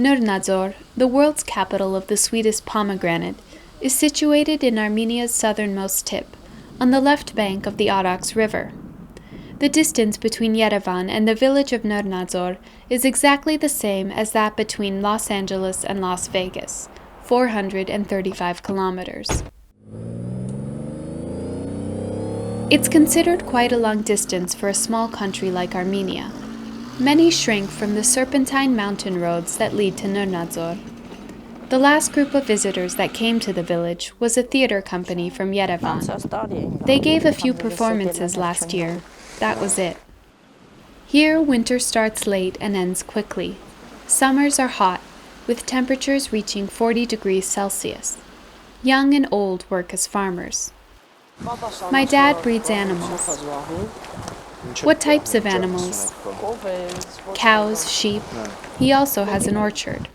Nrnadzor, the world's capital of the sweetest pomegranate, is situated in Armenia's southernmost tip, on the left bank of the Artsakh River. The distance between Yerevan and the village of Nrnadzor is exactly the same as that between Los Angeles and Las Vegas, 435 kilometers. It's considered quite a long distance for a small country like Armenia. Many shrink from the serpentine mountain roads that lead to Nrnadzor. The last group of visitors that came to the village was a theater company from Yerevan. They gave a few performances last year. That was it. Here, winter starts late and ends quickly. Summers are hot, with temperatures reaching 40 degrees Celsius. Young and old work as farmers. My dad breeds animals. What types of animals? Cows, sheep. He also has an orchard.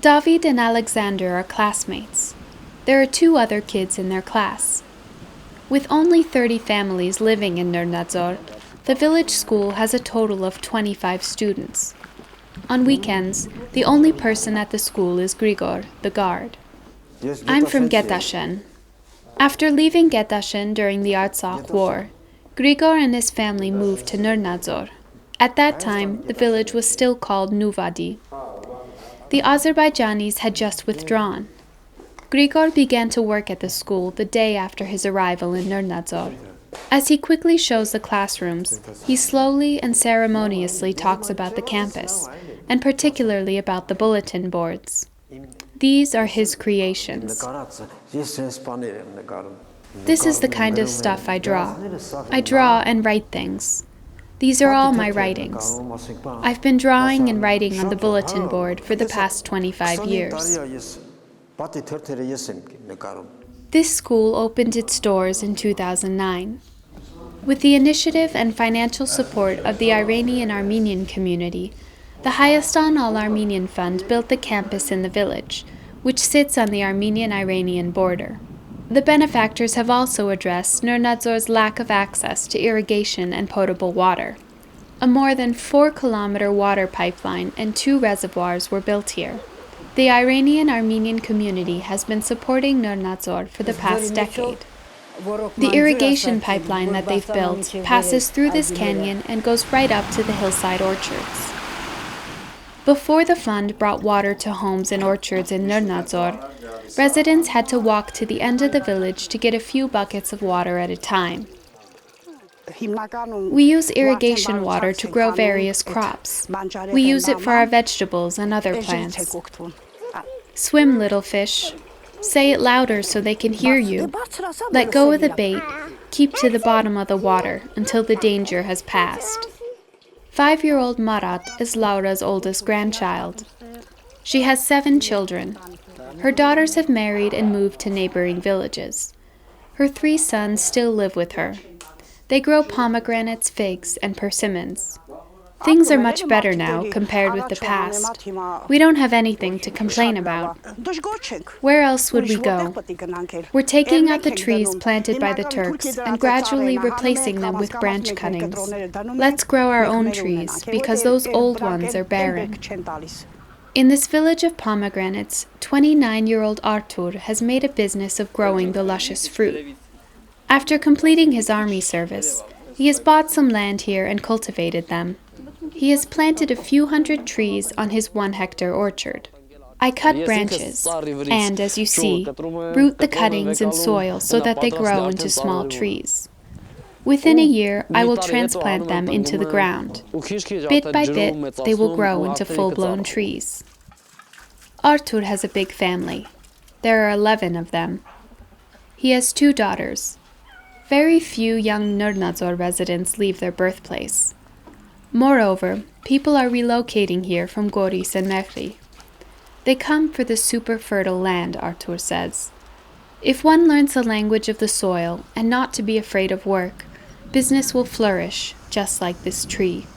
David and Alexander are classmates. There are 2 other kids in their class. With only 30 families living in Nrnadzor, the village school has a total of 25 students. On weekends, the only person at the school is Grigor, the guard. I'm from Getashen. After leaving Getashen during the Artsakh War, Grigor and his family moved to Nrnadzor. At that time, the village was still called Nuvadi. The Azerbaijanis had just withdrawn. Grigor began to work at the school the day after his arrival in Nrnadzor. As he quickly shows the classrooms, he slowly and ceremoniously talks about the campus, and particularly about the bulletin boards. These are his creations. This is the kind of stuff I draw. I draw and write things. These are all my writings. I've been drawing and writing on the bulletin board for the past 25 years. This school opened its doors in 2009. With the initiative and financial support of the Iranian-Armenian community, the Hayastan All-Armenian Fund built the campus in the village, which sits on the Armenian-Iranian border. The benefactors have also addressed Nrnadzor's lack of access to irrigation and potable water. A more than 4-kilometer water pipeline and 2 reservoirs were built here. The Iranian-Armenian community has been supporting Nrnadzor for the past decade. The irrigation pipeline that they've built passes through this canyon and goes right up to the hillside orchards. Before the fund brought water to homes and orchards in Nrnadzor, residents had to walk to the end of the village to get a few buckets of water at a time. We use irrigation water to grow various crops. We use it for our vegetables and other plants. Swim, little fish. Say it louder so they can hear you. Let go of the bait. Keep to the bottom of the water until the danger has passed. 5-year-old Marat is Laura's oldest grandchild. She has 7 children. Her daughters have married and moved to neighboring villages. Her 3 sons still live with her. They grow pomegranates, figs, and persimmons. Things are much better now compared with the past. We don't have anything to complain about. Where else would we go? We're taking out the trees planted by the Turks and gradually replacing them with branch cuttings. Let's grow our own trees because those old ones are barren. In this village of pomegranates, 29-year-old Artur has made a business of growing the luscious fruit. After completing his army service, he has bought some land here and cultivated them. He has planted a few hundred trees on his 1-hectare orchard. I cut branches and, as you see, root the cuttings in soil so that they grow into small trees. Within a year, I will transplant them into the ground. Bit by bit, they will grow into full-blown trees. Artur has a big family. There are 11 of them. He has 2 daughters. Very few young Nrnadzor residents leave their birthplace. Moreover, people are relocating here from Goris and Mehri. They come for the super fertile land, Artur says. If one learns the language of the soil and not to be afraid of work, business will flourish, just like this tree.